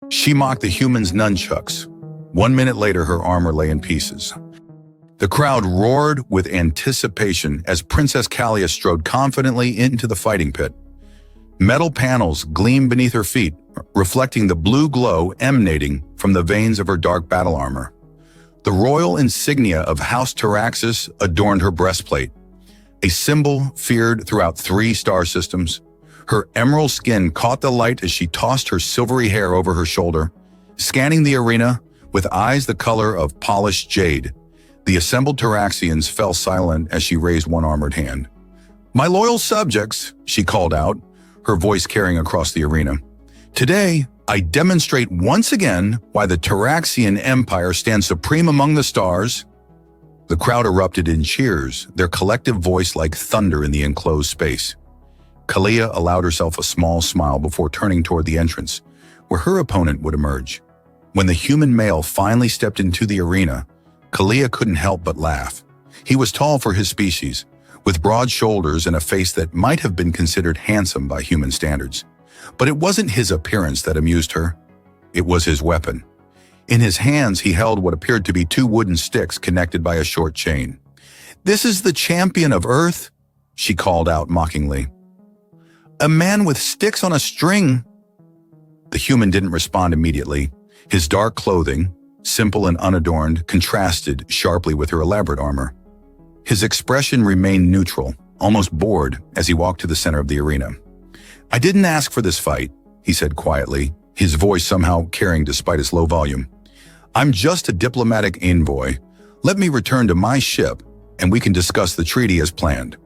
She mocked the human's nunchucks. 1 minute later, her armor lay in pieces. The crowd roared with anticipation as Princess Kalia strode confidently into the fighting pit. Metal panels gleamed beneath her feet, reflecting the blue glow emanating from the veins of her dark battle armor. The royal insignia of House Taraxis adorned her breastplate, a symbol feared throughout 3 star systems. Her emerald skin caught the light as she tossed her silvery hair over her shoulder, scanning the arena with eyes the color of polished jade. The assembled Taraxians fell silent as she raised one armored hand. "My loyal subjects," she called out, her voice carrying across the arena. "Today, I demonstrate once again why the Taraxian Empire stands supreme among the stars." The crowd erupted in cheers, their collective voice like thunder in the enclosed space. Kalia allowed herself a small smile before turning toward the entrance, where her opponent would emerge. When the human male finally stepped into the arena, Kalia couldn't help but laugh. He was tall for his species, with broad shoulders and a face that might have been considered handsome by human standards. But it wasn't his appearance that amused her. It was his weapon. In his hands, he held what appeared to be 2 wooden sticks connected by a short chain. "This is the champion of Earth," she called out mockingly. "A man with sticks on a string." The human didn't respond immediately. His dark clothing, simple and unadorned, contrasted sharply with her elaborate armor. His expression remained neutral, almost bored, as he walked to the center of the arena. "I didn't ask for this fight," he said quietly, his voice somehow carrying despite its low volume. "I'm just a diplomatic envoy. Let me return to my ship, and we can discuss the treaty as planned."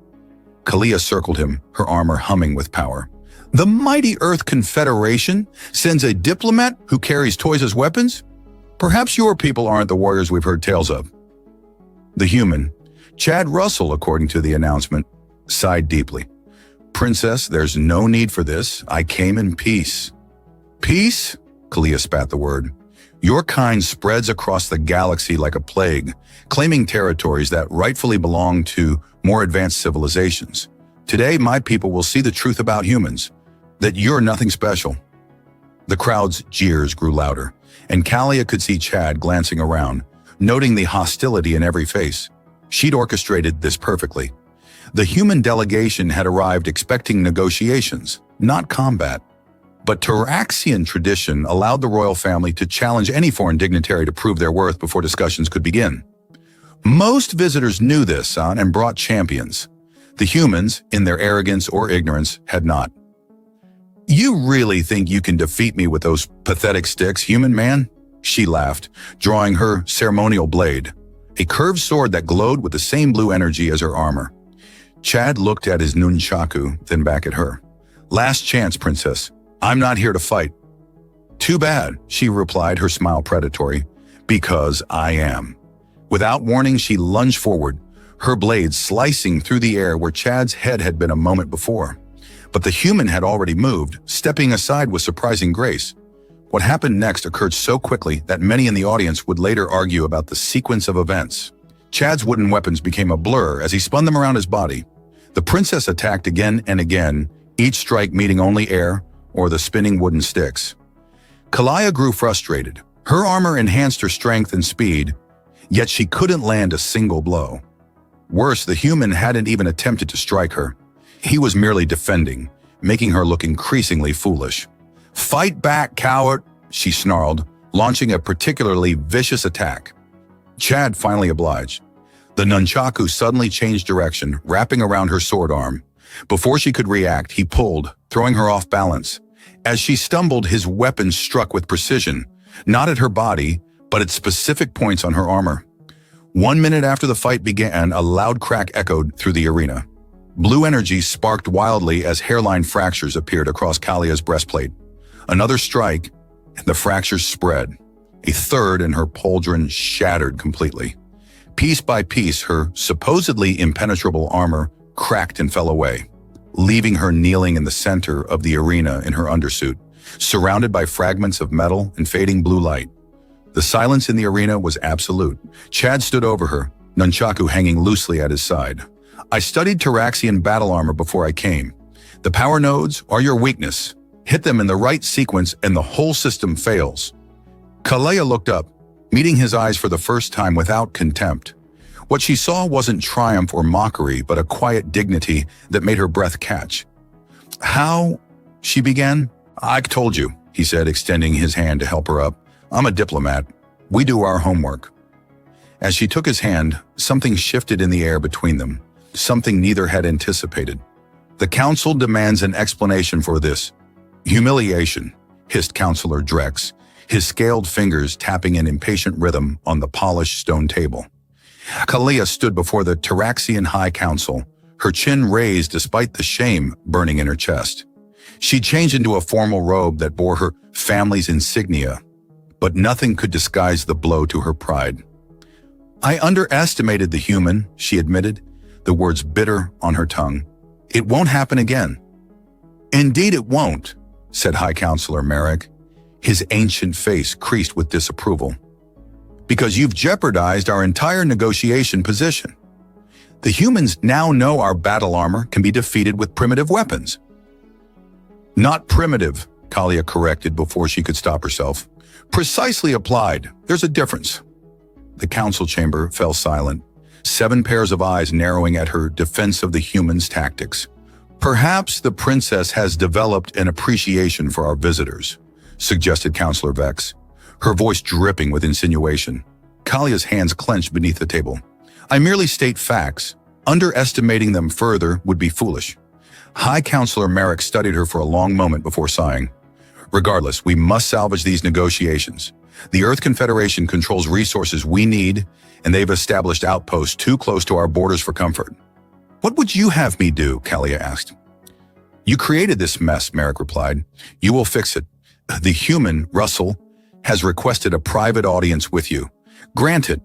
Kalia circled him, her armor humming with power. "The mighty Earth Confederation sends a diplomat who carries toys as weapons? Perhaps your people aren't the warriors we've heard tales of." The human, Chad Russell, according to the announcement, sighed deeply. "Princess, there's no need for this. I came in peace." "Peace?" Kalia spat the word. "Your kind spreads across the galaxy like a plague, claiming territories that rightfully belong to more advanced civilizations. Today, my people will see the truth about humans, that you're nothing special." The crowd's jeers grew louder, and Kalia could see Chad glancing around, noting the hostility in every face. She'd orchestrated this perfectly. The human delegation had arrived expecting negotiations, not combat. But Taraxian tradition allowed the royal family to challenge any foreign dignitary to prove their worth before discussions could begin. Most visitors knew this and brought champions. The humans, in their arrogance or ignorance, had not. "You really think you can defeat me with those pathetic sticks, human man?" She laughed, drawing her ceremonial blade, a curved sword that glowed with the same blue energy as her armor. Chad looked at his nunchaku, then back at her. "Last chance, princess. I'm not here to fight." "Too bad," she replied, her smile predatory. "Because I am." Without warning, she lunged forward, her blade slicing through the air where Chad's head had been a moment before. But the human had already moved, stepping aside with surprising grace. What happened next occurred so quickly that many in the audience would later argue about the sequence of events. Chad's wooden weapons became a blur as he spun them around his body. The princess attacked again and again, each strike meeting only air or the spinning wooden sticks. Kalia grew frustrated. Her armor enhanced her strength and speed, yet she couldn't land a single blow. Worse, the human hadn't even attempted to strike her. He was merely defending, making her look increasingly foolish. "Fight back, coward," she snarled, launching a particularly vicious attack. Chad finally obliged. The nunchaku suddenly changed direction, wrapping around her sword arm. Before she could react, he pulled, throwing her off balance. As she stumbled, his weapon struck with precision, not at her body, but at specific points on her armor. 1 minute after the fight began, a loud crack echoed through the arena. Blue energy sparked wildly as hairline fractures appeared across Kalia's breastplate. Another strike, and the fractures spread. A third, and her pauldron shattered completely. Piece by piece, her supposedly impenetrable armor cracked and fell away, leaving her kneeling in the center of the arena in her undersuit, surrounded by fragments of metal and fading blue light. The silence in the arena was absolute. Chad stood over her, nunchaku hanging loosely at his side. "I studied Taraxian battle armor before I came. The power nodes are your weakness. Hit them in the right sequence and the whole system fails. Kalia looked up, meeting his eyes for the first time without contempt. What she saw wasn't triumph or mockery, but a quiet dignity that made her breath catch. "How?" she began. "I told you," he said, extending his hand to help her up. "I'm a diplomat. We do our homework." As she took his hand, something shifted in the air between them, something neither had anticipated. "The council demands an explanation for this." "Humiliation," hissed Counselor Drex, his scaled fingers tapping in impatient rhythm on the polished stone table. Kalia stood before the Tyraxian High Council, her chin raised despite the shame burning in her chest. She changed into a formal robe that bore her family's insignia, but nothing could disguise the blow to her pride. "I underestimated the human," she admitted, the words bitter on her tongue. "It won't happen again." "Indeed it won't," said High Counselor Merrick, his ancient face creased with disapproval. "Because you've jeopardized our entire negotiation position. The humans now know our battle armor can be defeated with primitive weapons." "Not primitive," Kalia corrected before she could stop herself. "Precisely applied. There's a difference." The council chamber fell silent, 7 pairs of eyes narrowing at her defense of the humans' tactics. "Perhaps the princess has developed an appreciation for our visitors," suggested Counselor Vex, her voice dripping with insinuation. Kalia's hands clenched beneath the table. "I merely state facts. Underestimating them further would be foolish." High Counselor Merrick studied her for a long moment before sighing. "Regardless, we must salvage these negotiations. The Earth Confederation controls resources we need, and they've established outposts too close to our borders for comfort." "What would you have me do?" Kalia asked. "You created this mess," Merrick replied. "You will fix it. The human, Russell, has requested a private audience with you. Grant it.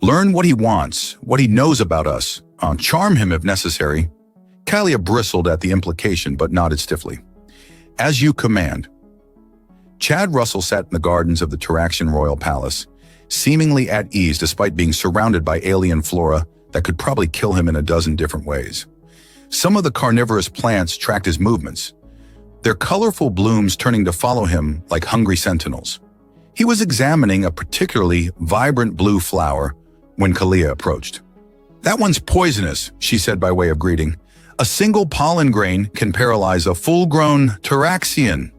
Learn what he wants, what he knows about us. Charm him if necessary." Kalia bristled at the implication but nodded stiffly. "As you command." Chad Russell sat in the gardens of the Tyraxian Royal Palace, seemingly at ease despite being surrounded by alien flora that could probably kill him in a dozen different ways. Some of the carnivorous plants tracked his movements, their colorful blooms turning to follow him like hungry sentinels. He was examining a particularly vibrant blue flower when Kalia approached. "That one's poisonous," she said by way of greeting. "A single pollen grain can paralyze a full-grown Tyraxian."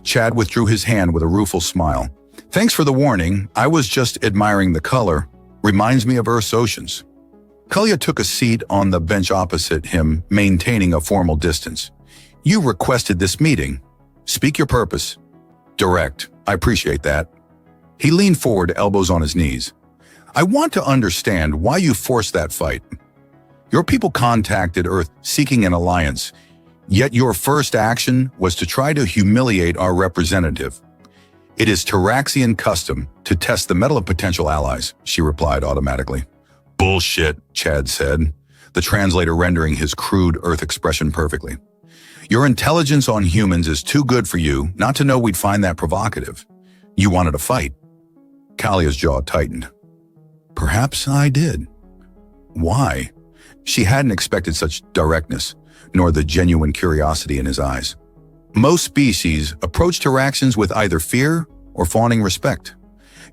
Chad withdrew his hand with a rueful smile. "Thanks for the warning. I was just admiring the color. Reminds me of Earth's oceans." Kalia took a seat on the bench opposite him, maintaining a formal distance. "You requested this meeting. Speak your purpose." "Direct. I appreciate that." He leaned forward, elbows on his knees. "I want to understand why you forced that fight. Your people contacted Earth seeking an alliance, yet your first action was to try to humiliate our representative." "It is Tyraxian custom to test the mettle of potential allies," she replied automatically. "Bullshit," Chad said, the translator rendering his crude Earth expression perfectly. "Your intelligence on humans is too good for you not to know we'd find that provocative. You wanted a fight." Kalia's jaw tightened. "Perhaps I did." "Why?" She hadn't expected such directness, nor the genuine curiosity in his eyes. "Most species approach Tyraxians with either fear or fawning respect.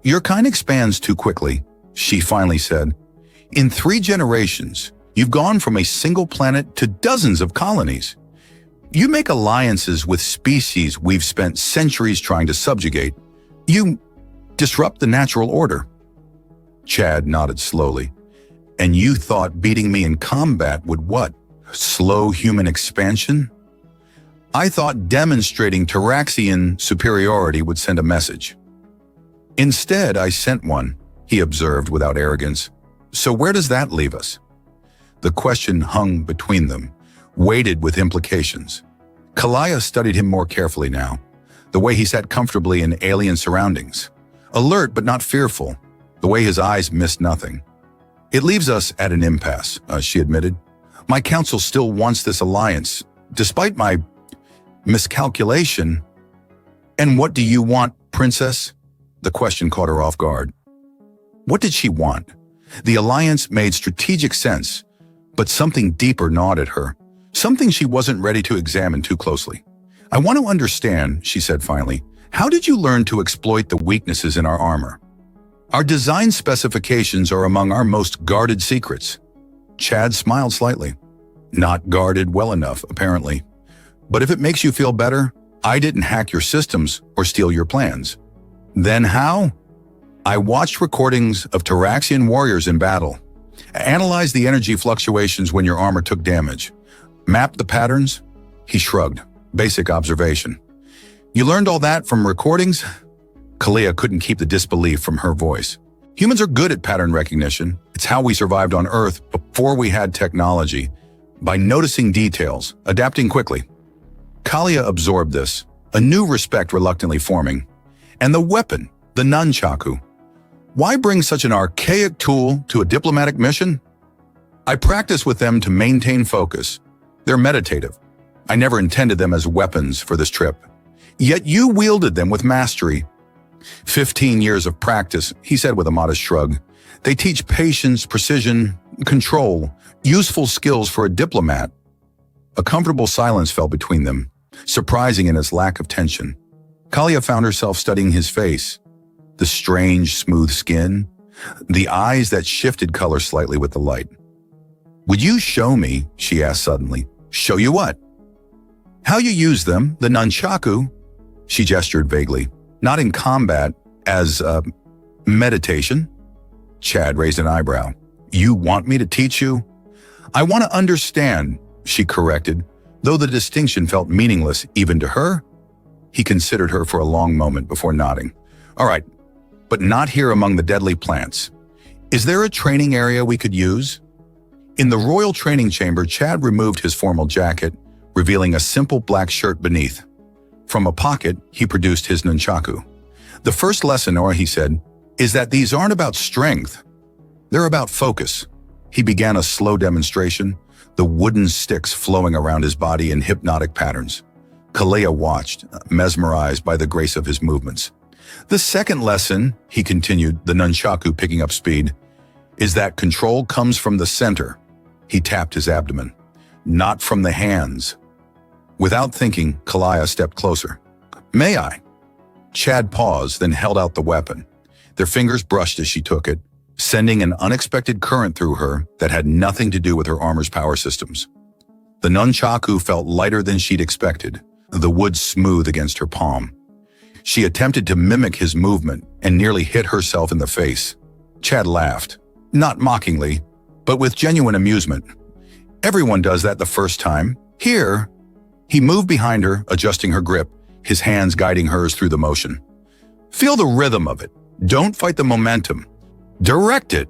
Your kind expands too quickly," she finally said. "In 3 generations, you've gone from a single planet to dozens of colonies. You make alliances with species we've spent centuries trying to subjugate. You disrupt the natural order." Chad nodded slowly. "And you thought beating me in combat would what? Slow human expansion?" "I thought demonstrating Tyraxian superiority would send a message." "Instead, I sent one," he observed without arrogance. "So where does that leave us?" The question hung between them, weighted with implications. Kalia studied him more carefully now, the way he sat comfortably in alien surroundings. Alert but not fearful, the way his eyes missed nothing. "It leaves us at an impasse," she admitted. "My council still wants this alliance, despite my miscalculation." "And what do you want, princess?" The question caught her off guard. What did she want? The alliance made strategic sense, but something deeper gnawed at her, something she wasn't ready to examine too closely. I want to understand, she said finally, how did you learn to exploit the weaknesses in our armor? Our design specifications are among our most guarded secrets. Chad smiled slightly. Not guarded well enough, apparently. But if it makes you feel better, I didn't hack your systems or steal your plans. Then how? I watched recordings of Taraxian warriors in battle, analyzed the energy fluctuations when your armor took damage, mapped the patterns. He shrugged. Basic observation. You learned all that from recordings? Kalia couldn't keep the disbelief from her voice. Humans are good at pattern recognition. It's how we survived on Earth before we had technology, by noticing details, adapting quickly. Kalia absorbed this, a new respect reluctantly forming. And the weapon, the nunchaku. Why bring such an archaic tool to a diplomatic mission? I practice with them to maintain focus. They're meditative. I never intended them as weapons for this trip. Yet you wielded them with mastery. 15 years of practice, he said with a modest shrug. They teach patience, precision, control, useful skills for a diplomat. A comfortable silence fell between them, surprising in its lack of tension. Kalia found herself studying his face. The strange, smooth skin, the eyes that shifted color slightly with the light. Would you show me, she asked suddenly. Show you what? How you use them, the nunchaku, she gestured vaguely. Not in combat, as, meditation? Chad raised an eyebrow. You want me to teach you? I want to understand, she corrected, though the distinction felt meaningless even to her. He considered her for a long moment before nodding. All right, but not here among the deadly plants. Is there a training area we could use? In the royal training chamber, Chad removed his formal jacket, revealing a simple black shirt beneath. From a pocket, he produced his nunchaku. The first lesson, or he said, is that these aren't about strength. They're about focus. He began a slow demonstration, the wooden sticks flowing around his body in hypnotic patterns. Kalia watched, mesmerized by the grace of his movements. The second lesson, he continued, the nunchaku picking up speed, is that control comes from the center. He tapped his abdomen. Not from the hands. Without thinking, Kalia stepped closer. May I? Chad paused, then held out the weapon. Their fingers brushed as she took it, sending an unexpected current through her that had nothing to do with her armor's power systems. The nunchaku felt lighter than she'd expected, the wood smooth against her palm. She attempted to mimic his movement and nearly hit herself in the face. Chad laughed, not mockingly, but with genuine amusement. Everyone does that the first time. Here, he moved behind her, adjusting her grip, his hands guiding hers through the motion. Feel the rhythm of it. Don't fight the momentum. Direct it.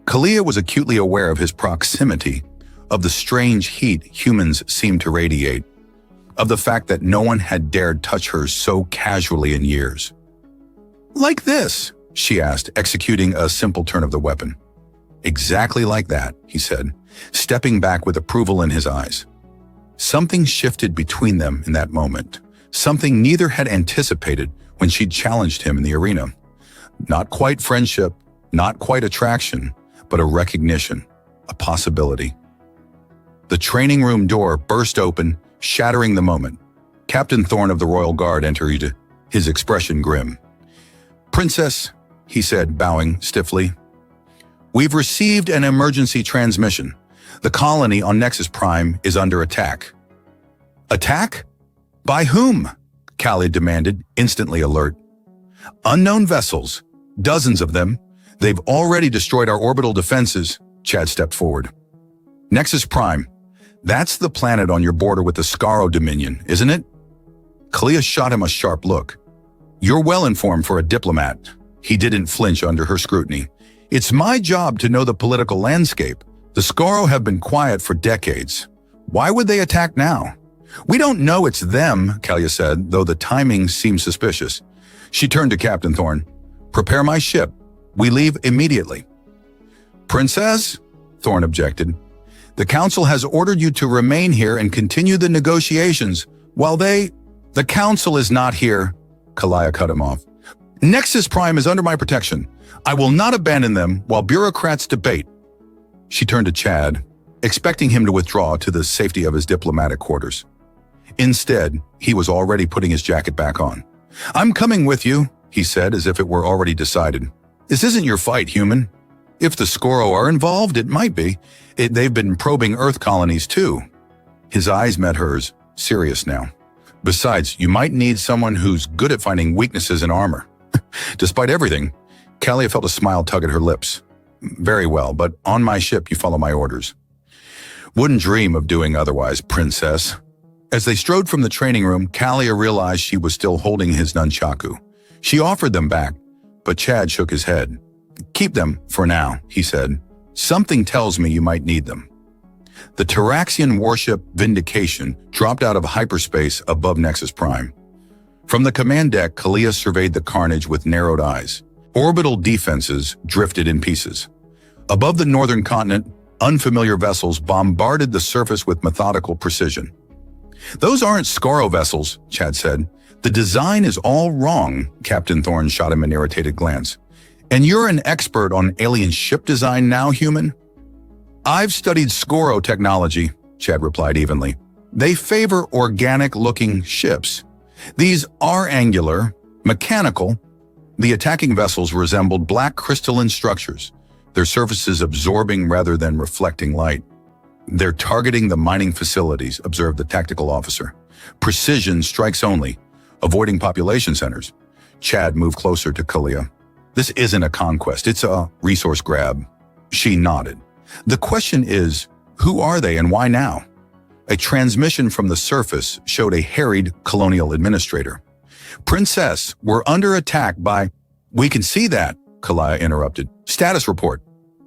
Kalia was acutely aware of his proximity, of the strange heat humans seemed to radiate, of the fact that no one had dared touch her so casually in years. Like this, she asked, executing a simple turn of the weapon. Exactly like that, he said, stepping back with approval in his eyes. Something shifted between them in that moment, something neither had anticipated when she'd challenged him in the arena. Not quite friendship, not quite attraction, but a recognition, a possibility. The training room door burst open, shattering the moment. Captain Thorne of the Royal Guard entered, his expression grim. Princess, he said, bowing stiffly. We've received an emergency transmission. The colony on Nexus Prime is under attack. Attack? By whom? Khalid demanded, instantly alert. Unknown vessels, dozens of them. They've already destroyed our orbital defenses, Chad stepped forward. Nexus Prime, that's the planet on your border with the Skaro Dominion, isn't it? Kalia shot him a sharp look. You're well informed for a diplomat. He didn't flinch under her scrutiny. It's my job to know the political landscape. The Skaro have been quiet for decades. Why would they attack now? We don't know it's them, Kalia said, though the timing seemed suspicious. She turned to Captain Thorne. Prepare my ship. We leave immediately. Princess? Thorne objected. The Council has ordered you to remain here and continue the negotiations while they... The Council is not here, Kalia cut him off. Nexus Prime is under my protection. I will not abandon them while bureaucrats debate. She turned to Chad, expecting him to withdraw to the safety of his diplomatic quarters. Instead, he was already putting his jacket back on. "I'm coming with you," he said as if it were already decided. "This isn't your fight, human. If the Skoro are involved, it might be. They've been probing Earth colonies too." His eyes met hers, serious now. "Besides, you might need someone who's good at finding weaknesses in armor." Despite everything, Kalia felt a smile tug at her lips. "Very well, but on my ship you follow my orders." "Wouldn't dream of doing otherwise, princess." As they strode from the training room, Kalia realized she was still holding his nunchaku. She offered them back, but Chad shook his head. "Keep them for now," he said. "Something tells me you might need them." The Taraxian warship Vindication dropped out of hyperspace above Nexus Prime. From the command deck, Kalia surveyed the carnage with narrowed eyes. Orbital defenses drifted in pieces. Above the northern continent, unfamiliar vessels bombarded the surface with methodical precision. "Those aren't Skoro vessels," Chad said. "The design is all wrong," Captain Thorne shot him an irritated glance. "And you're an expert on alien ship design now, human?" "I've studied Skoro technology," Chad replied evenly. "They favor organic-looking ships. These are angular, mechanical." The attacking vessels resembled black crystalline structures, their surfaces absorbing rather than reflecting light. "They're targeting the mining facilities," observed the tactical officer. "Precision strikes only, avoiding population centers." Chad moved closer to Kalia. "This isn't a conquest, it's a resource grab." She nodded. "The question is, who are they and why now?" A transmission from the surface showed a harried colonial administrator. "Princess, we're under attack by—" "We can see that," Kalia interrupted. "Status report."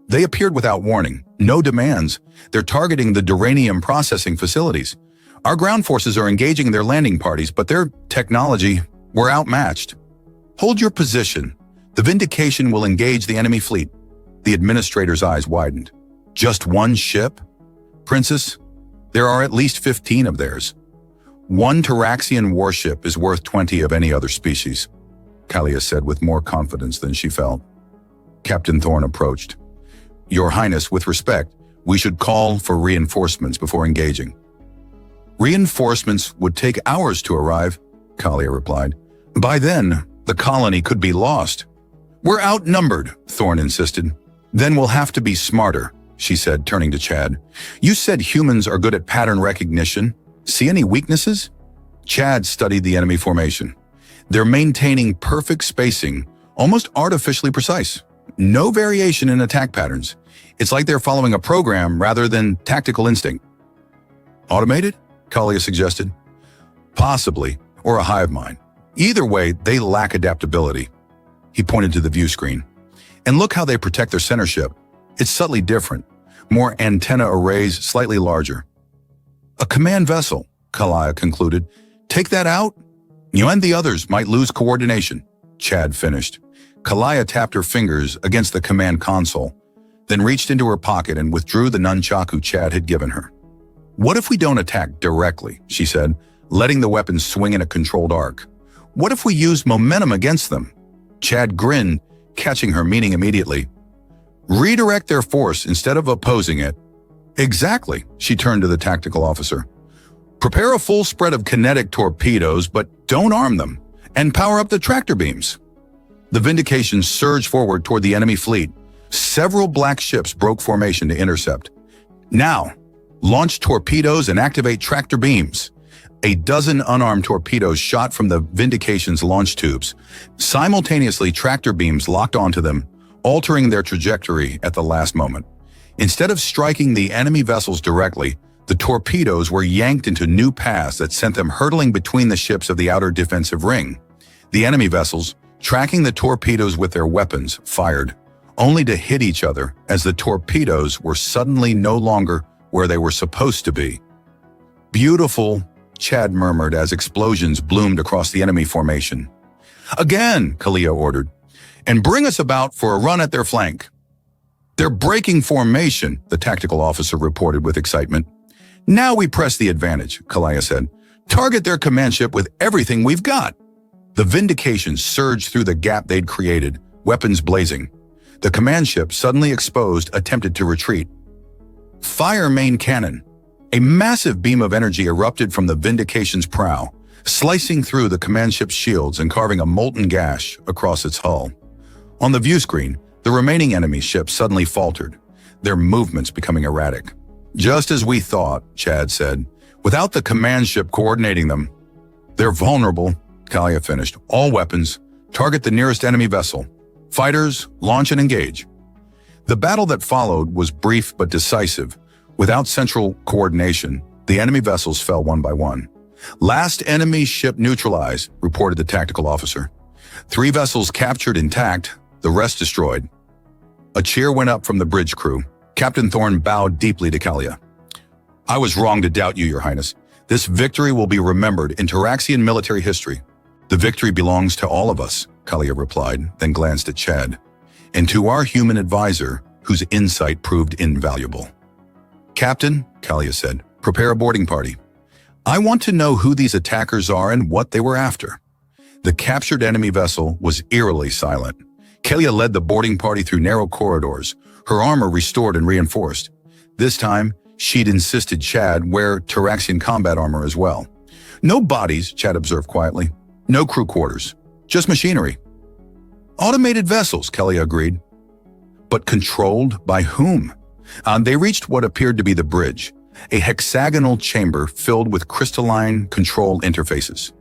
They appeared without warning. No demands. They're targeting the duranium processing facilities. Our ground forces are engaging their landing parties, but their technology, we're outmatched. Hold your position. The Vindication will engage the enemy fleet. The administrator's eyes widened. Just one ship? Princess, there are at least 15 of theirs. One Taraxian warship is worth 20 of any other species, Kalia said with more confidence than she felt. Captain Thorne approached. "Your Highness, with respect, we should call for reinforcements before engaging." "Reinforcements would take hours to arrive," Kalia replied. "By then, the colony could be lost." "We're outnumbered," Thorne insisted. "Then we'll have to be smarter," she said, turning to Chad. "You said humans are good at pattern recognition. See any weaknesses?" Chad studied the enemy formation. "They're maintaining perfect spacing, almost artificially precise. No variation in attack patterns. It's like they're following a program rather than tactical instinct." "Automated?" Kalia suggested. "Possibly, or a hive mind. Either way, they lack adaptability." He pointed to the view screen. "And look how they protect their center ship. It's subtly different. More antenna arrays, slightly larger." "A command vessel," Kalia concluded. "Take that out? You and the others might lose coordination." Chad finished. Kalia tapped her fingers against the command console, then reached into her pocket and withdrew the nunchaku Chad had given her. "What if we don't attack directly?" she said, letting the weapons swing in a controlled arc. "What if we use momentum against them?" Chad grinned, catching her meaning immediately. "Redirect their force instead of opposing it." "Exactly," she turned to the tactical officer. "Prepare a full spread of kinetic torpedoes, but don't arm them, and power up the tractor beams." The Vindication surged forward toward the enemy fleet. Several black ships broke formation to intercept. "Now, launch torpedoes and activate tractor beams." A dozen unarmed torpedoes shot from the Vindication's launch tubes. Simultaneously, tractor beams locked onto them, altering their trajectory at the last moment. Instead of striking the enemy vessels directly, the torpedoes were yanked into new paths that sent them hurtling between the ships of the outer defensive ring. The enemy vessels, tracking the torpedoes with their weapons, fired, only to hit each other as the torpedoes were suddenly no longer where they were supposed to be. "Beautiful," Chad murmured as explosions bloomed across the enemy formation. "Again," Kalia ordered, "and bring us about for a run at their flank." "They're breaking formation," the tactical officer reported with excitement. "Now we press the advantage," Kalia said. "Target their command ship with everything we've got." The Vindication surged through the gap they'd created, weapons blazing. The command ship, suddenly exposed, attempted to retreat. "Fire main cannon," A massive beam of energy erupted from the Vindication's prow, slicing through the command ship's shields and carving a molten gash across its hull. On the view screen, the remaining enemy ships suddenly faltered, their movements becoming erratic. "Just as we thought," Chad said. "Without the command ship coordinating them, they're vulnerable," Kalia finished. "All weapons, target the nearest enemy vessel. Fighters, launch and engage." The battle that followed was brief but decisive. Without central coordination, the enemy vessels fell one by one. "Last enemy ship neutralized," reported the tactical officer. 3 vessels captured intact, the rest destroyed. A cheer went up from the bridge crew. Captain Thorne bowed deeply to Kalia. "I was wrong to doubt you, Your Highness. This victory will be remembered in Taraxian military history." "The victory belongs to all of us," Kalia replied, then glanced at Chad. "And to our human advisor, whose insight proved invaluable." "Captain," Kalia said, "prepare a boarding party. I want to know who these attackers are and what they were after." The captured enemy vessel was eerily silent. Kalia led the boarding party through narrow corridors, her armor restored and reinforced. This time, she'd insisted Chad wear Taraxian combat armor as well. "No bodies," Chad observed quietly. "No crew quarters. Just machinery." "Automated vessels," Kalia agreed. But controlled by whom? They reached what appeared to be the bridge, a hexagonal chamber filled with crystalline control interfaces.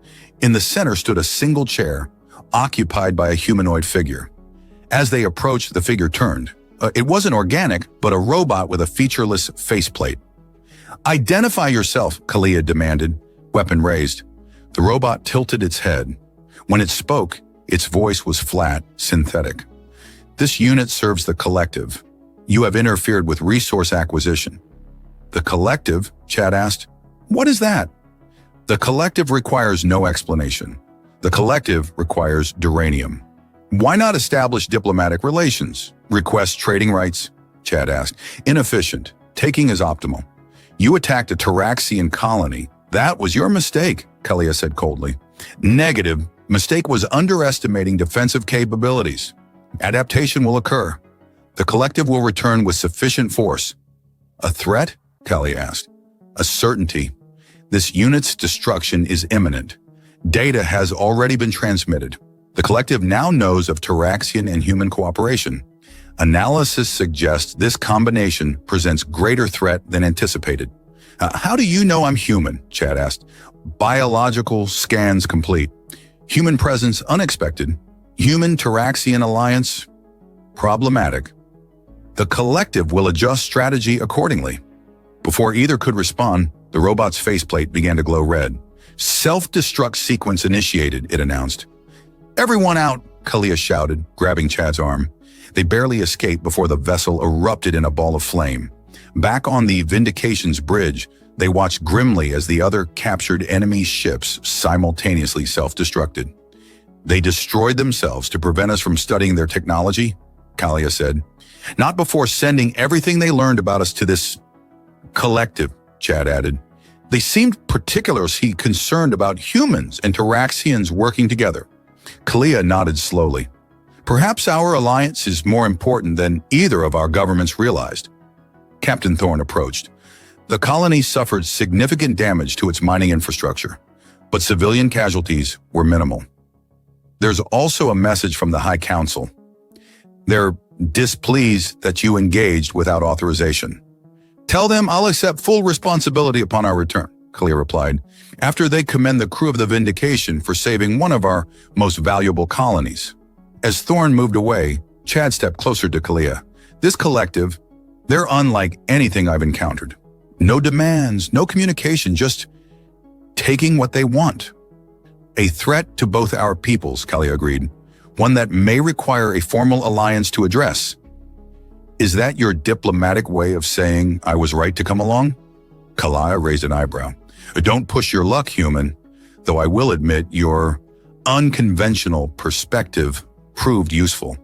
In the center stood a single chair, occupied by a humanoid figure. As they approached, the figure turned. It wasn't organic, but a robot with a featureless faceplate. "Identify yourself," Kalia demanded, weapon raised. The robot tilted its head. When it spoke, its voice was flat, synthetic. "This unit serves the Collective. You have interfered with resource acquisition." "The Collective?" Chad asked. "What is that?" "The Collective requires no explanation. The Collective requires duranium." "Why not establish diplomatic relations? Request trading rights?" Chad asked. "Inefficient. Taking is optimal. You attacked a Taraxian colony. That was your mistake," Kalia said coldly. "Negative. Mistake was underestimating defensive capabilities. Adaptation will occur. The Collective will return with sufficient force." "A threat?" Kalia asked. "A certainty. This unit's destruction is imminent. Data has already been transmitted. The Collective now knows of Taraxian and human cooperation. Analysis suggests this combination presents greater threat than anticipated." "How do you know I'm human?" Chad asked. "Biological scans complete. Human presence unexpected. Human-Taraxian alliance problematic. The Collective will adjust strategy accordingly." Before either could respond, the robot's faceplate began to glow red. "Self-destruct sequence initiated," it announced. "Everyone out," Kalia shouted, grabbing Chad's arm. They barely escaped before the vessel erupted in a ball of flame. Back on the Vindication's bridge, they watched grimly as the other captured enemy ships simultaneously self-destructed. "They destroyed themselves to prevent us from studying their technology," Kalia said. "Not before sending everything they learned about us to this Collective," Chad added. "They seemed particularly concerned about humans and Taraxians working together." Kalia nodded slowly. "Perhaps our alliance is more important than either of our governments realized." Captain Thorne approached. The colony suffered significant damage to its mining infrastructure, but civilian casualties were minimal. "There's also a message from the High Council. They're displeased that you engaged without authorization." "Tell them I'll accept full responsibility upon our return," Kalia replied, "after they commend the crew of the Vindication for saving one of our most valuable colonies." As Thorne moved away, Chad stepped closer to Kalia. "This Collective, they're unlike anything I've encountered. No demands, no communication, just taking what they want." "A threat to both our peoples," Kalia agreed. "One that may require a formal alliance to address." "Is that your diplomatic way of saying I was right to come along?" Kalia raised an eyebrow. "Don't push your luck, human, though I will admit your unconventional perspective proved useful."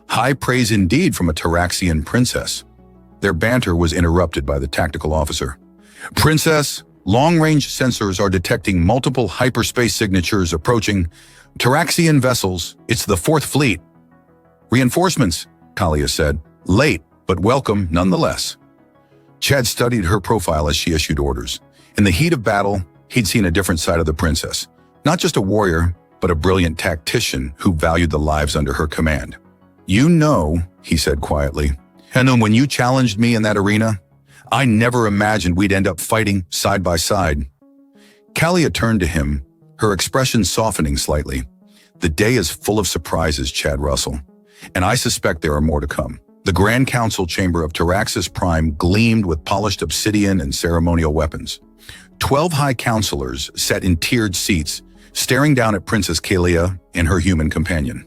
High praise indeed from a Taraxian princess. Their banter was interrupted by the tactical officer. "Princess, long-range sensors are detecting multiple hyperspace signatures approaching Taraxian vessels. It's the 4th Fleet." "Reinforcements," Kalia said. "Late, but welcome nonetheless." Chad studied her profile as she issued orders. In the heat of battle, he'd seen a different side of the princess. Not just a warrior, but a brilliant tactician who valued the lives under her command. "You know," he said quietly, "and then when you challenged me in that arena, I never imagined we'd end up fighting side by side." Kalia turned to him, her expression softening slightly. "The day is full of surprises, Chad Russell, and I suspect there are more to come." The Grand Council chamber of Taraxis Prime gleamed with polished obsidian and ceremonial weapons. 12 high counselors sat in tiered seats, staring down at Princess Kalia and her human companion.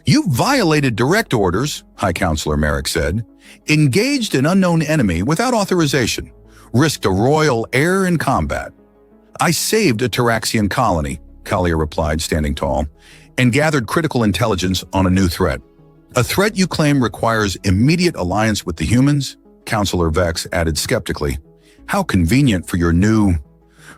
"You violated direct orders," High Counselor Merrick said, "engaged an unknown enemy without authorization, risked a royal heir in combat." "I saved a Taraxian colony," Kalia replied, standing tall, "and gathered critical intelligence on a new threat." "A threat you claim requires immediate alliance with the humans?" Counselor Vex added skeptically. "How convenient for your new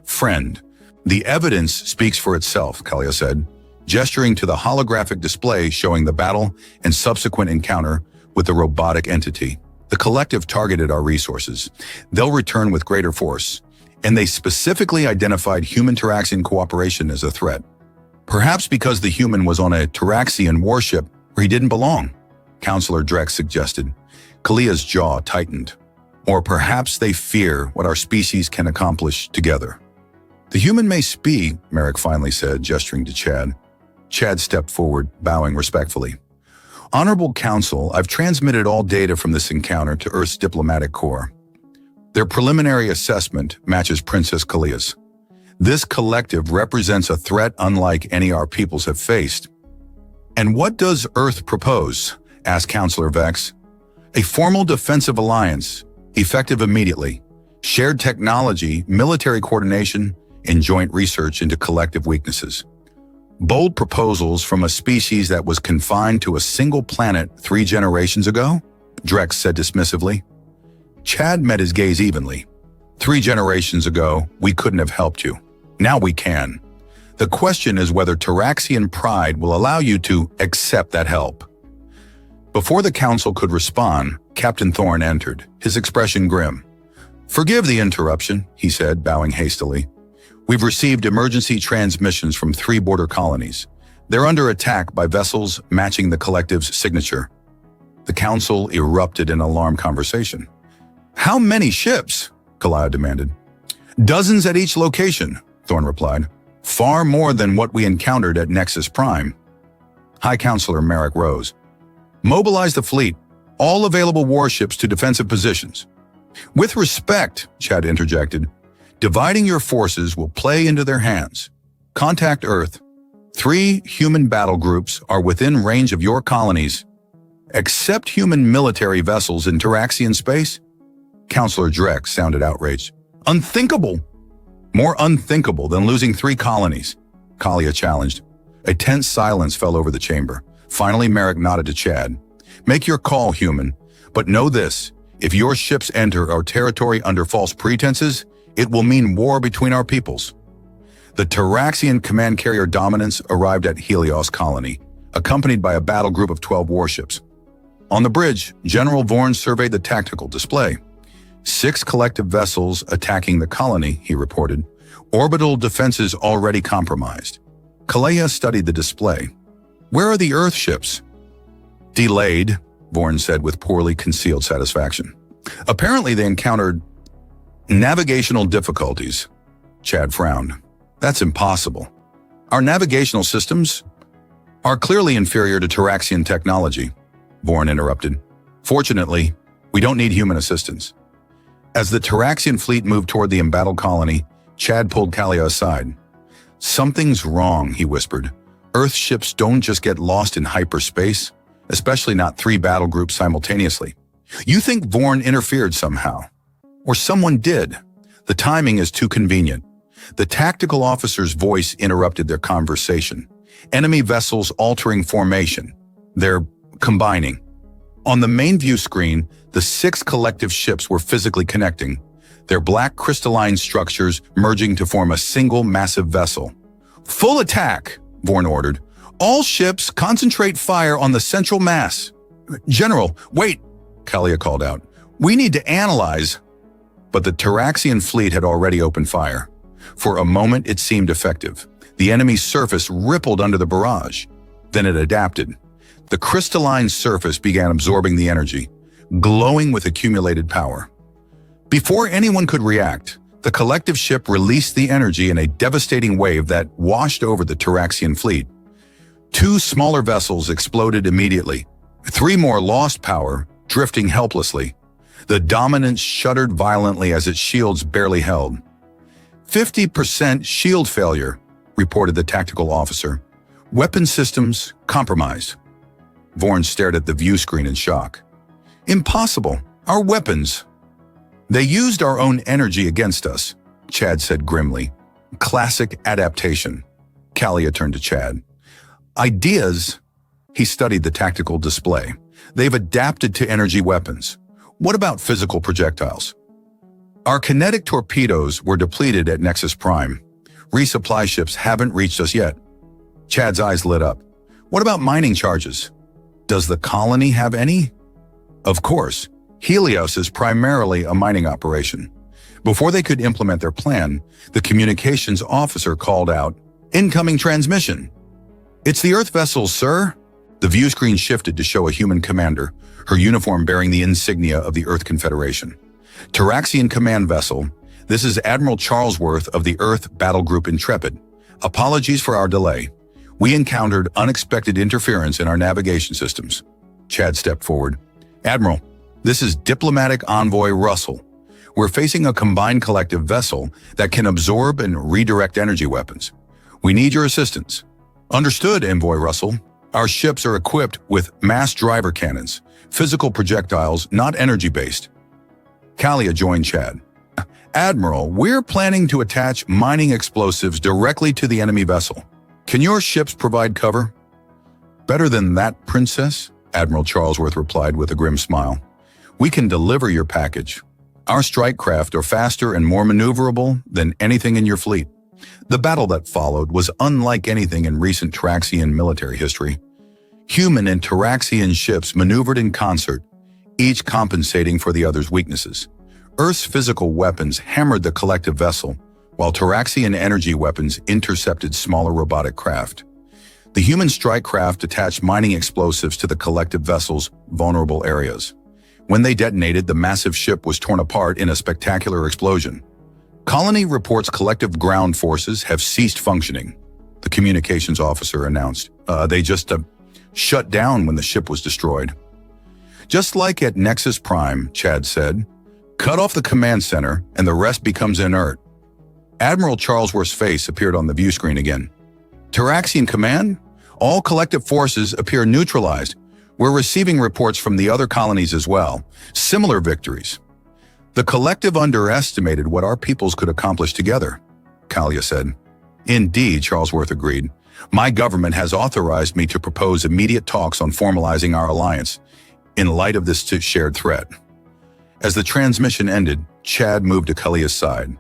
friend." "The evidence speaks for itself," Kalia said, gesturing to the holographic display showing the battle and subsequent encounter with the robotic entity. "The collective targeted our resources. They'll return with greater force, and they specifically identified human-Taraxian cooperation as a threat. Perhaps because the human was on a Taraxian warship where he didn't belong," Counselor Drex suggested. Kalia's jaw tightened. "Or perhaps they fear what our species can accomplish together." "The human may speak," Merrick finally said, gesturing to Chad. Chad stepped forward, bowing respectfully. "Honorable Council, I've transmitted all data from this encounter to Earth's diplomatic corps. Their preliminary assessment matches Princess Kalia's. This collective represents a threat unlike any our peoples have faced." "And what does Earth propose?" asked Counselor Vex. "A formal defensive alliance, effective immediately, shared technology, military coordination, and joint research into collective weaknesses. Bold proposals from a species that was confined to a single planet 3 generations ago?" Drex said dismissively. Chad met his gaze evenly. "3 generations ago, we couldn't have helped you. Now we can. The question is whether Taraxian pride will allow you to accept that help." Before the council could respond, Captain Thorne entered, his expression grim. "Forgive the interruption," he said, bowing hastily. "We've received emergency transmissions from 3 border colonies. They're under attack by vessels matching the collective's signature." The council erupted in alarmed conversation. "How many ships?" Kalia demanded. "Dozens at each location," Thorne replied. "Far more than what we encountered at Nexus Prime." High Counselor Merrick rose. "Mobilize the fleet, all available warships to defensive positions." "With respect," Chad interjected, "dividing your forces will play into their hands. Contact Earth. 3 human battle groups are within range of your colonies. Accept human military vessels in Taraxian space?" Counselor Drex sounded outraged. "Unthinkable!" "More unthinkable than losing 3 colonies," Kalia challenged. A tense silence fell over the chamber. Finally, Merrick nodded to Chad. "Make your call, human, but know this. If your ships enter our territory under false pretenses, it will mean war between our peoples." The Taraxian command carrier Dominance arrived at Helios Colony, accompanied by a battle group of 12 warships. On the bridge, General Vorn surveyed the tactical display. 6 collective vessels attacking the colony, he reported. Orbital defenses already compromised. Kalia studied the display. "Where are the Earth ships?" "Delayed," Vorn said with poorly concealed satisfaction. "Apparently they encountered navigational difficulties." Chad frowned. "That's impossible. Our navigational systems are clearly inferior to Taraxian technology," Vorn interrupted. "Fortunately, we don't need human assistance." As the Taraxian fleet moved toward the embattled colony, Chad pulled Kalia aside. "Something's wrong," he whispered. "Earth ships don't just get lost in hyperspace, especially not 3 battle groups simultaneously. You think Vorn interfered somehow? Or someone did. The timing is too convenient." The tactical officer's voice interrupted their conversation. "Enemy vessels altering formation. They're combining." On the main view screen, the 6 collective ships were physically connecting, their black crystalline structures merging to form a single massive vessel. "Full attack," Vorn ordered. "All ships concentrate fire on the central mass." "General, wait," Kalia called out. "We need to analyze." but the Taraxian fleet had already opened fire. For a moment, it seemed effective. The enemy's surface rippled under the barrage. Then it adapted. The crystalline surface began absorbing the energy, glowing with accumulated power. Before anyone could react, the collective ship released the energy in a devastating wave that washed over the Taraxian fleet. 2 smaller vessels exploded immediately. 3 more lost power, drifting helplessly. The Dominant shuddered violently as its shields barely held. 50% shield failure, reported the tactical officer. Weapon systems compromised. Vorn stared at the view screen in shock. Impossible. Our weapons. They used our own energy against us, Chad said grimly. Classic adaptation. Kalia turned to Chad. Ideas? He studied the tactical display. They've adapted to energy weapons. What about physical projectiles? Our kinetic torpedoes were depleted at Nexus Prime. Resupply ships haven't reached us yet. Chad's eyes lit up. What about mining charges? Does the colony have any? Of course. Helios is primarily a mining operation. Before they could implement their plan, the communications officer called out, "Incoming transmission." "It's the Earth vessel, sir." The view screen shifted to show a human commander, her uniform bearing the insignia of the Earth Confederation. Taraxian command vessel, this is Admiral Charlesworth of the Earth Battle Group Intrepid. Apologies for our delay. We encountered unexpected interference in our navigation systems. Chad stepped forward. "Admiral, this is Diplomatic Envoy Russell. We're facing a combined collective vessel that can absorb and redirect energy weapons. We need your assistance." "Understood, Envoy Russell. Our ships are equipped with mass driver cannons, physical projectiles, not energy-based." Kalia joined Chad. "Admiral, we're planning to attach mining explosives directly to the enemy vessel. Can your ships provide cover?" "Better than that, Princess," Admiral Charlesworth replied with a grim smile. "We can deliver your package. Our strike craft are faster and more maneuverable than anything in your fleet." The battle that followed was unlike anything in recent Taraxian military history. Human and Taraxian ships maneuvered in concert, each compensating for the other's weaknesses. Earth's physical weapons hammered the collective vessel, while Taraxian energy weapons intercepted smaller robotic craft. The human strike craft attached mining explosives to the collective vessel's vulnerable areas. When they detonated, the massive ship was torn apart in a spectacular explosion. "Colony reports collective ground forces have ceased functioning," the communications officer announced. They just shut down when the ship was destroyed. "Just like at Nexus Prime," Chad said. "Cut off the command center and the rest becomes inert." Admiral Charlesworth's face appeared on the view screen again. "Taraxian Command? All collective forces appear neutralized. We're receiving reports from the other colonies as well. Similar victories." "The collective underestimated what our peoples could accomplish together," Kalia said. "Indeed," Charlesworth agreed. "My government has authorized me to propose immediate talks on formalizing our alliance in light of this shared threat." As the transmission ended, Chad moved to Kalia's side.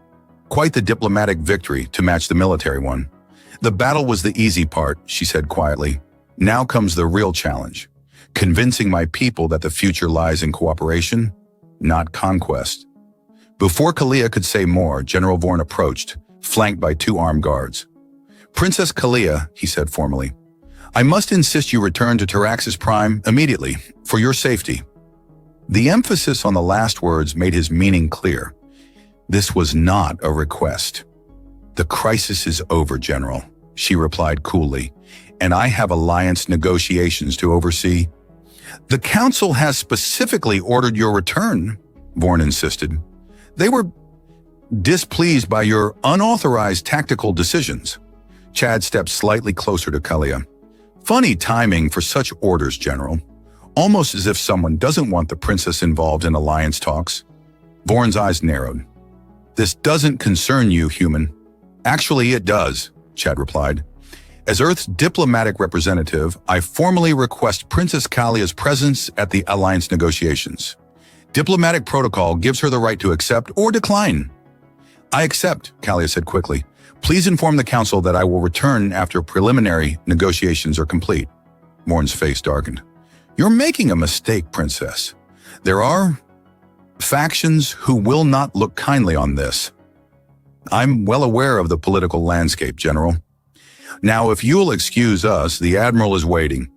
"Quite the diplomatic victory to match the military one." "The battle was the easy part," she said quietly. "Now comes the real challenge. Convincing my people that the future lies in cooperation, not conquest." Before Kalia could say more, General Vorn approached, flanked by 2 armed guards. "Princess Kalia," he said formally, "I must insist you return to Taraxis Prime immediately, for your safety." The emphasis on the last words made his meaning clear. This was not a request. "The crisis is over, General," she replied coolly, "and I have alliance negotiations to oversee." "The Council has specifically ordered your return," Vorn insisted. "They were displeased by your unauthorized tactical decisions." Chad stepped slightly closer to Kalia. "Funny timing for such orders, General. Almost as if someone doesn't want the princess involved in alliance talks." Vorn's eyes narrowed. "This doesn't concern you, human." "Actually, it does," Chad replied. "As Earth's diplomatic representative, I formally request Princess Kalia's presence at the alliance negotiations. Diplomatic protocol gives her the right to accept or decline." "I accept," Kalia said quickly. "Please inform the Council that I will return after preliminary negotiations are complete." Vorn's face darkened. "You're making a mistake, Princess. There are Factions who will not look kindly on this. I'm well aware of the political landscape, General. Now, if you'll excuse us, the Admiral is waiting.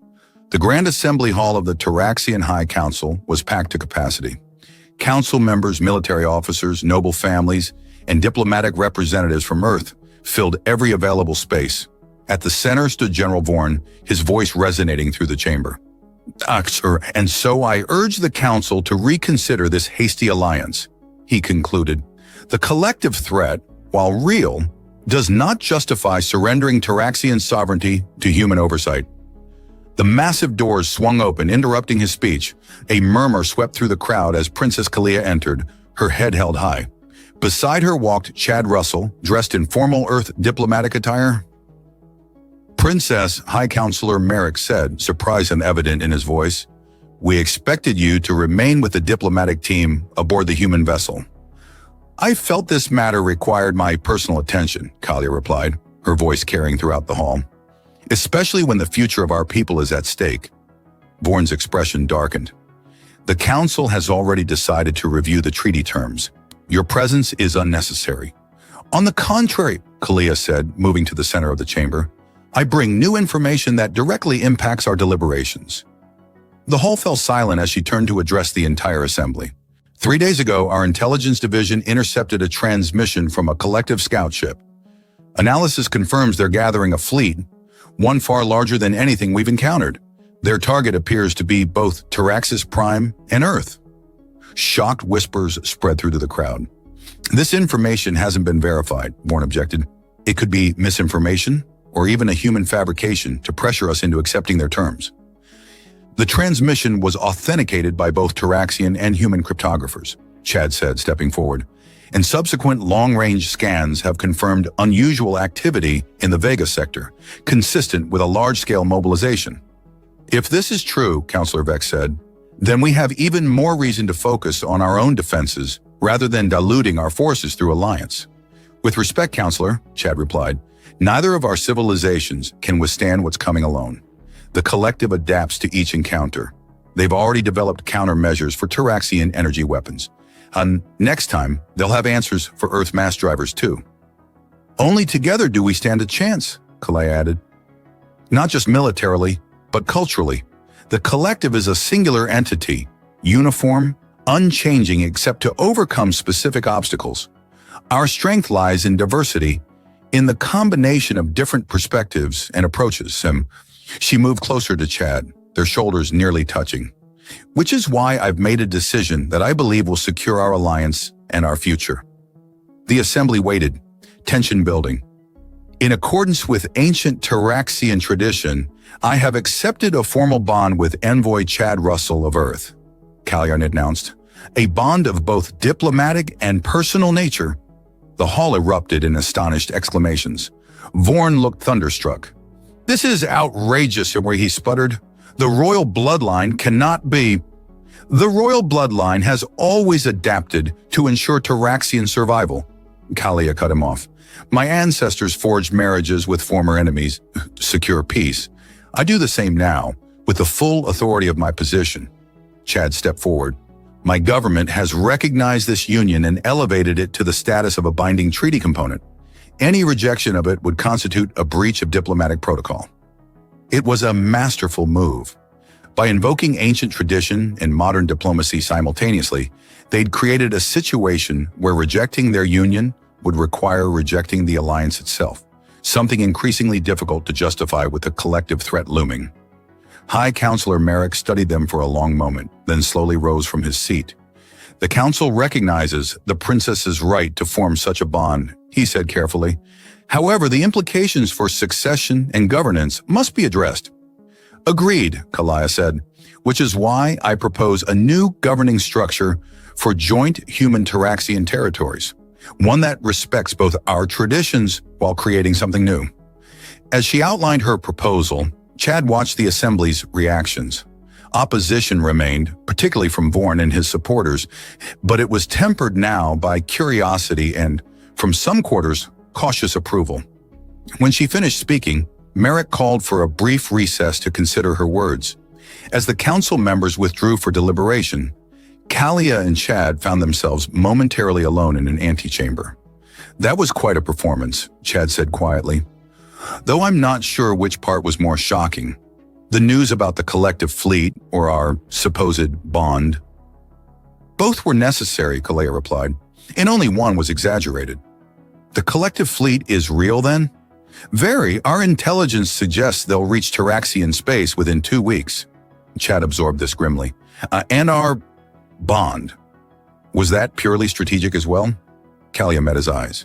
The Grand Assembly Hall of the Taraxian High Council was packed to capacity. Council members, military officers, noble families, and diplomatic representatives from Earth filled every available space. At the center stood General Vorn, his voice resonating through the chamber. Sir, and so I urge the Council to reconsider this hasty alliance, he concluded. The collective threat, while real, does not justify surrendering Taraxian sovereignty to human oversight. The massive doors swung open, interrupting his speech. A murmur swept through the crowd as Princess Kalia entered, her head held high. Beside her walked Chad Russell, dressed in formal Earth diplomatic attire. Princess, High Counselor Merrick said, surprise and evident in his voice, "We expected you to remain with the diplomatic team aboard the human vessel." "I felt this matter required my personal attention," Kalia replied, her voice carrying throughout the hall. "Especially when the future of our people is at stake." Vorn's expression darkened. "The Council has already decided to review the treaty terms. Your presence is unnecessary." "On the contrary," Kalia said, moving to the center of the chamber, "I bring new information that directly impacts our deliberations." The hall fell silent as she turned to address the entire assembly. 3 days ago, our intelligence division intercepted a transmission from a collective scout ship. Analysis confirms they're gathering a fleet, one far larger than anything we've encountered. Their target appears to be both Taraxis Prime and Earth. Shocked whispers spread through to the crowd. "This information hasn't been verified," Vorn objected. "It could be misinformation or even a human fabrication to pressure us into accepting their terms." "The transmission was authenticated by both Taraxian and human cryptographers," Chad said, stepping forward, "and subsequent long-range scans have confirmed unusual activity in the Vega sector, consistent with a large-scale mobilization." "If this is true," Counselor Vex said, "then we have even more reason to focus on our own defenses rather than diluting our forces through alliance." "With respect, Counselor," Chad replied, "neither of our civilizations can withstand what's coming alone. The collective adapts to each encounter. They've already developed countermeasures for Taraxian energy weapons. And next time, they'll have answers for Earth mass drivers too." "Only together do we stand a chance," Kalei added. "Not just militarily, but culturally. The collective is a singular entity, uniform, unchanging except to overcome specific obstacles. Our strength lies in diversity, in the combination of different perspectives and approaches." She moved closer to Chad, their shoulders nearly touching. "Which is why I've made a decision that I believe will secure our alliance and our future." The assembly waited, tension building. "In accordance with ancient Taraxian tradition, I have accepted a formal bond with Envoy Chad Russell of Earth," Kalyan announced. "A bond of both diplomatic and personal nature." The hall erupted in astonished exclamations. Vorn looked thunderstruck. "This is outrageous," where he sputtered. "The royal bloodline cannot be." "The royal bloodline has always adapted to ensure Taraxian survival," Kalia cut him off. "My ancestors forged marriages with former enemies, secure peace. I do the same now, with the full authority of my position." Chad stepped forward. "My government has recognized this union and elevated it to the status of a binding treaty component. Any rejection of it would constitute a breach of diplomatic protocol." It was a masterful move. By invoking ancient tradition and modern diplomacy simultaneously, they'd created a situation where rejecting their union would require rejecting the alliance itself, something increasingly difficult to justify with the collective threat looming. High Counselor Merrick studied them for a long moment, then slowly rose from his seat. "The Council recognizes the Princess's right to form such a bond," he said carefully. "However, the implications for succession and governance must be addressed." "Agreed," Kalia said, "which is why I propose a new governing structure for joint human Taraxian territories, one that respects both our traditions while creating something new." As she outlined her proposal, Chad watched the assembly's reactions. Opposition remained, particularly from Vorn and his supporters, but it was tempered now by curiosity and, from some quarters, cautious approval. When she finished speaking, Merrick called for a brief recess to consider her words. As the council members withdrew for deliberation, Kalia and Chad found themselves momentarily alone in an antechamber. "That was quite a performance," Chad said quietly. "Though I'm not sure which part was more shocking. The news about the collective fleet or our supposed bond." "Both were necessary," Kalia replied, "and only one was exaggerated." "The collective fleet is real then?" "Very. Our intelligence suggests they'll reach Taraxian space within 2 weeks." Chad absorbed this grimly. "And our bond. Was that purely strategic as well?" Kalia met his eyes.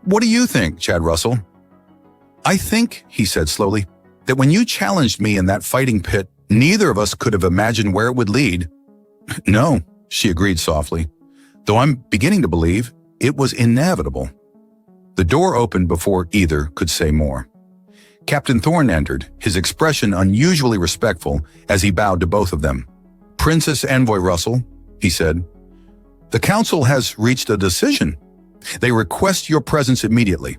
"What do you think, Chad Russell?" "I think," he said slowly, "that when you challenged me in that fighting pit, neither of us could have imagined where it would lead." "No," she agreed softly, "though I'm beginning to believe it was inevitable." The door opened before either could say more. Captain Thorne entered, his expression unusually respectful as he bowed to both of them. "Princess Envoy Russell," he said, "the Council has reached a decision. They request your presence immediately."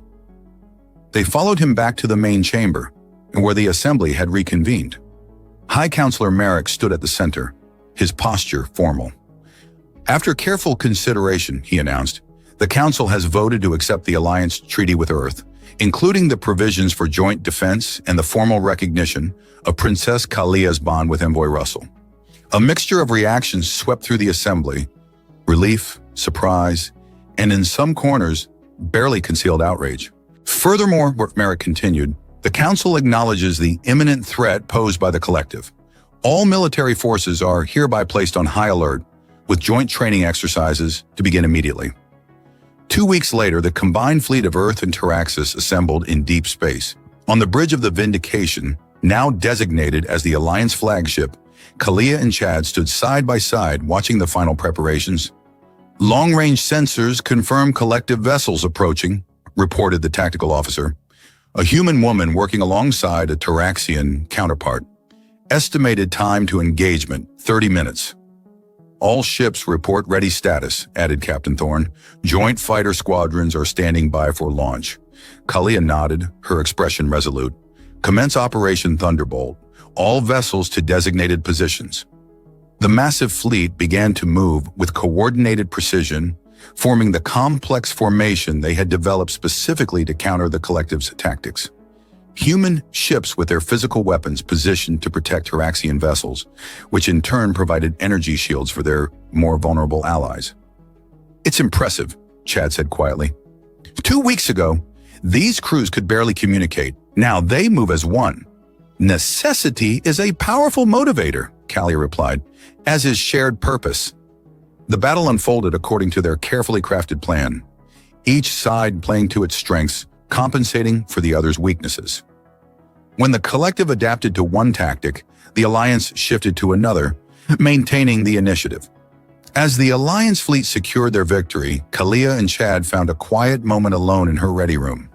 They followed him back to the main chamber, where the assembly had reconvened. High Counselor Merrick stood at the center, his posture formal. "After careful consideration," he announced, "the Council has voted to accept the Alliance Treaty with Earth, including the provisions for joint defense and the formal recognition of Princess Kalia's bond with Envoy Russell." A mixture of reactions swept through the assembly: relief, surprise, and in some corners, barely concealed outrage. "Furthermore," Merrick continued, "the Council acknowledges the imminent threat posed by the collective. All military forces are hereby placed on high alert, with joint training exercises to begin immediately." 2 weeks later, the combined fleet of Earth and Taraxis assembled in deep space. On the bridge of the Vindication, now designated as the Alliance flagship, Kalia and Chad stood side by side watching the final preparations. "Long-range sensors confirm collective vessels approaching," reported the tactical officer, a human woman working alongside a Taraxian counterpart. "Estimated time to engagement, 30 minutes. "All ships report ready status," added Captain Thorne. "Joint fighter squadrons are standing by for launch." Kalia nodded, her expression resolute. "Commence Operation Thunderbolt. All vessels to designated positions." The massive fleet began to move with coordinated precision, forming the complex formation they had developed specifically to counter the collective's tactics. Human ships with their physical weapons positioned to protect Taraxian vessels, which in turn provided energy shields for their more vulnerable allies. "It's impressive," Chad said quietly. 2 weeks ago, these crews could barely communicate. Now they move as one. "Necessity is a powerful motivator," Kalia replied, "as is shared purpose." The battle unfolded according to their carefully crafted plan, each side playing to its strengths, compensating for the other's weaknesses. When the collective adapted to one tactic, the Alliance shifted to another, maintaining the initiative. As the Alliance fleet secured their victory, Kalia and Chad found a quiet moment alone in her ready room.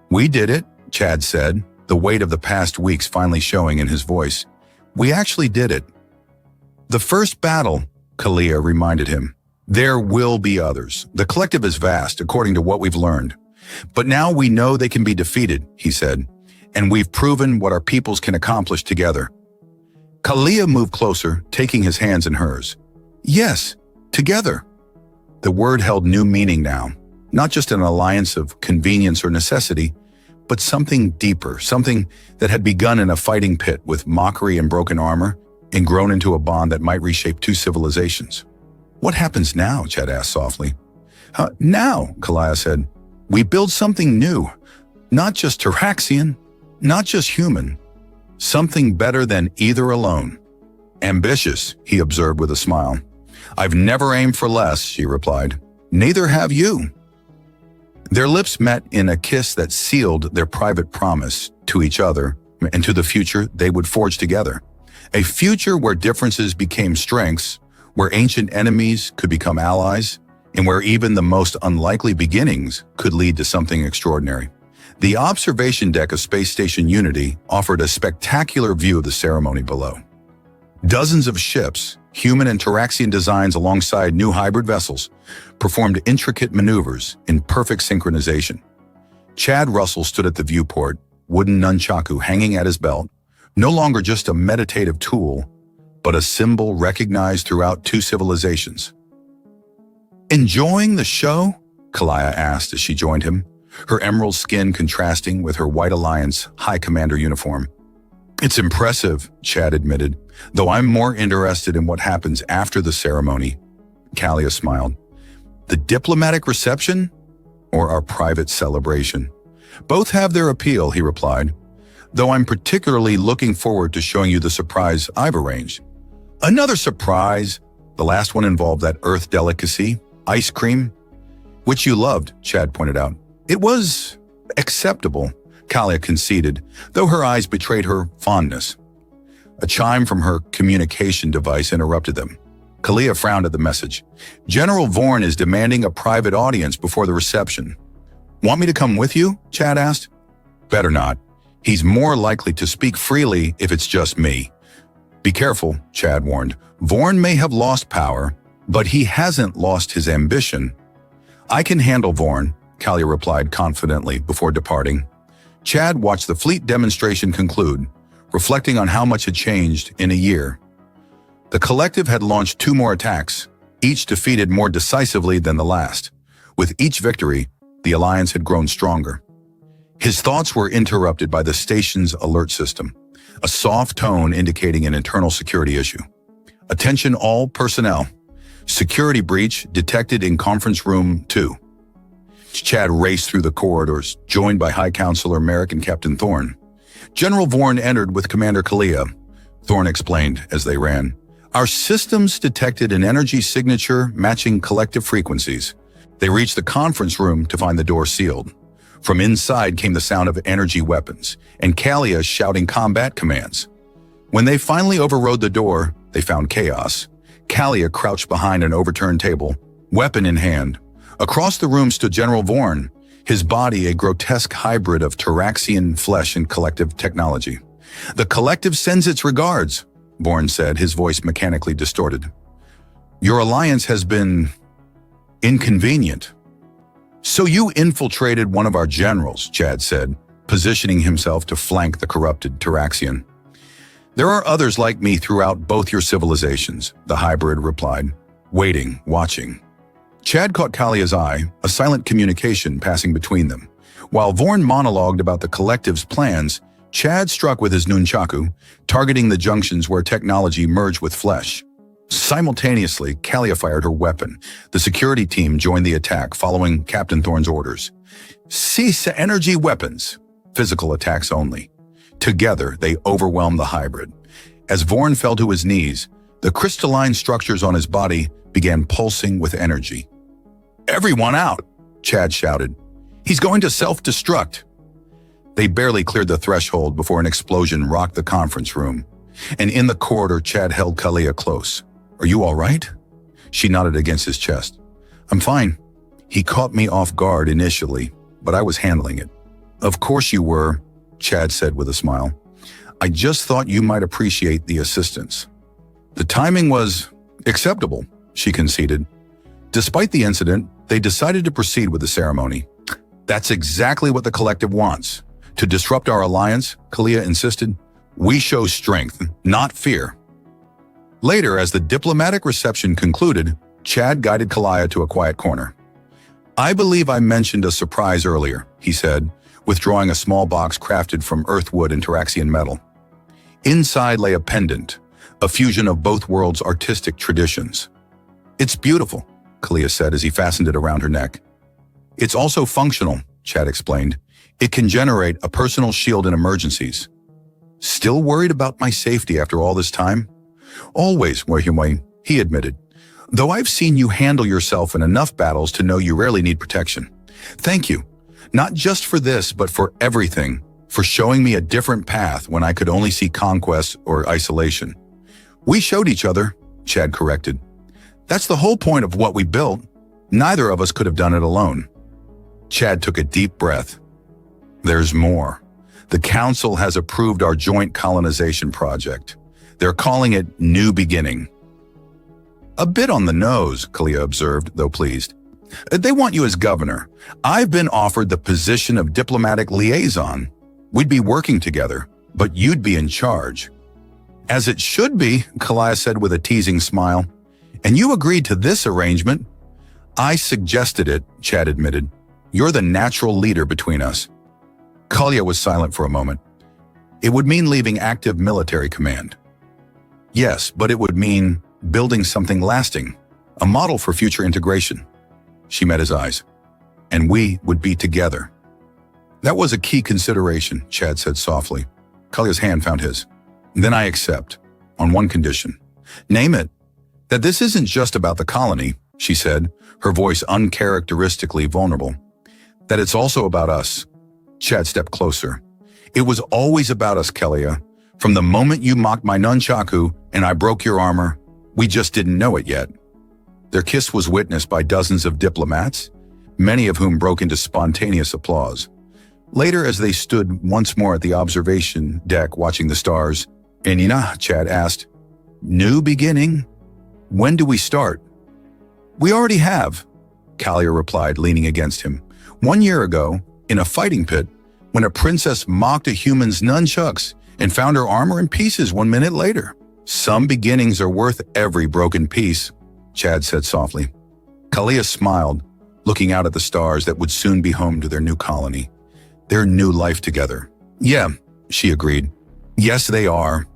"We did it," Chad said, the weight of the past weeks finally showing in his voice. "We actually did it." "The first battle," Kalia reminded him. "There will be others. The collective is vast, according to what we've learned. But now we know they can be defeated," he said, "and we've proven what our peoples can accomplish together." Kalia moved closer, taking his hands in hers. "Yes, together." The word held new meaning now, not just an alliance of convenience or necessity, but something deeper, something that had begun in a fighting pit with mockery and broken armor, and grown into a bond that might reshape two civilizations. "What happens now?" Chad asked softly. Now," Kalia said, "we build something new, not just Taraxian, not just human, something better than either alone." "Ambitious," he observed with a smile. "I've never aimed for less," she replied. "Neither have you." Their lips met in a kiss that sealed their private promise to each other and to the future they would forge together. A future where differences became strengths, where ancient enemies could become allies, and where even the most unlikely beginnings could lead to something extraordinary. The observation deck of Space Station Unity offered a spectacular view of the ceremony below. Dozens of ships, human and Taraxian designs alongside new hybrid vessels, performed intricate maneuvers in perfect synchronization. Chad Russell stood at the viewport, wooden nunchaku hanging at his belt, no longer just a meditative tool, but a symbol recognized throughout two civilizations. "Enjoying the show?" Kalia asked as she joined him, her emerald skin contrasting with her White Alliance High Commander uniform. "It's impressive," Chad admitted, "though I'm more interested in what happens after the ceremony." Kalia smiled. "The diplomatic reception or our private celebration? Both have their appeal," he replied, "though I'm particularly looking forward to showing you the surprise I've arranged." "Another surprise?" The last one involved that earth delicacy, ice cream, which you loved, Chad pointed out. "It was acceptable," Kalia conceded, though her eyes betrayed her fondness. A chime from her communication device interrupted them. Kalia frowned at the message. "General Vorn is demanding a private audience before the reception." "Want me to come with you?" Chad asked. "Better not. He's more likely to speak freely if it's just me." "Be careful," Chad warned. "Vorn may have lost power, but he hasn't lost his ambition." "I can handle Vorn," Kalia replied confidently before departing. Chad watched the fleet demonstration conclude, reflecting on how much had changed in a year. The collective had launched 2 more attacks, each defeated more decisively than the last. With each victory, the alliance had grown stronger. His thoughts were interrupted by the station's alert system, a soft tone indicating an internal security issue. "Attention all personnel. Security breach detected in conference room 2. Chad raced through the corridors, joined by High Counselor Merrick and Captain Thorne. General Vorn entered with Commander Kalia, Thorne explained as they ran. "Our systems detected an energy signature matching collective frequencies." They reached the conference room to find the door sealed. From inside came the sound of energy weapons, and Kalia shouting combat commands. When they finally overrode the door, they found chaos. Kalia crouched behind an overturned table, weapon in hand. Across the room stood General Vorn, his body a grotesque hybrid of Taraxian flesh and collective technology. "The collective sends its regards," Vorn said, his voice mechanically distorted. "Your alliance has been inconvenient." "So you infiltrated one of our generals," Chad said, positioning himself to flank the corrupted Taraxian. "There are others like me throughout both your civilizations," the hybrid replied, waiting, watching. Chad caught Kalia's eye, a silent communication passing between them. While Vorn monologued about the collective's plans, Chad struck with his Nunchaku, targeting the junctions where technology merged with flesh. Simultaneously, Kalia fired her weapon. The security team joined the attack, following Captain Thorne's orders. "Cease energy weapons. Physical attacks only." Together, they overwhelmed the hybrid. As Vorn fell to his knees, the crystalline structures on his body began pulsing with energy. "Everyone out!" Chad shouted. "He's going to self-destruct." They barely cleared the threshold before an explosion rocked the conference room. And in the corridor, Chad held Kalia close. "Are you all right?" She nodded against his chest. "I'm fine. He caught me off guard initially, but I was handling it." "Of course you were," Chad said with a smile. "I just thought you might appreciate the assistance." "The timing was acceptable," she conceded. Despite the incident, they decided to proceed with the ceremony. "That's exactly what the collective wants. To disrupt our alliance," Kalia insisted. "We show strength, not fear." Later, as the diplomatic reception concluded, Chad guided Kalia to a quiet corner. "I believe I mentioned a surprise earlier," he said, withdrawing a small box crafted from earthwood and Taraxian metal. Inside lay a pendant, a fusion of both worlds' artistic traditions. "It's beautiful," Kalia said as he fastened it around her neck. "It's also functional," Chad explained. "It can generate a personal shield in emergencies." "Still worried about my safety after all this time?" "Always, Wei, he admitted. "Though I've seen you handle yourself in enough battles to know you rarely need protection. Thank you. Not just for this, but for everything. For showing me a different path when I could only see conquest or isolation." "We showed each other," Chad corrected. "That's the whole point of what we built. Neither of us could have done it alone." Chad took a deep breath. "There's more. The Council has approved our joint colonization project. They're calling it New Beginning." "A bit on the nose," Kalia observed, though pleased. "They want you as governor. I've been offered the position of diplomatic liaison. We'd be working together, but you'd be in charge." As it should be, Kalia said with a teasing smile. And you agreed to this arrangement? I suggested it, Chad admitted. You're the natural leader between us. Kalia was silent for a moment. It would mean leaving active military command. Yes, but it would mean building something lasting, a model for future integration. She met his eyes. And we would be together. That was a key consideration, Chad said softly. Kalia's hand found his. Then I accept, on one condition. Name it. That this isn't just about the colony, she said, her voice uncharacteristically vulnerable. That it's also about us. Chad stepped closer. It was always about us, Kalia. From the moment you mocked my nunchaku and I broke your armor, we just didn't know it yet. Their kiss was witnessed by dozens of diplomats, many of whom broke into spontaneous applause. Later, as they stood once more at the observation deck watching the stars, Enina, Chad asked, New beginning? When do we start? We already have, Kalia replied, leaning against him. 1 year ago, in a fighting pit, when a princess mocked a human's nunchucks and found her armor in pieces 1 minute later. Some beginnings are worth every broken piece, Chad said softly. Kalia smiled, looking out at the stars that would soon be home to their new colony, their new life together. Yeah, she agreed. Yes, they are.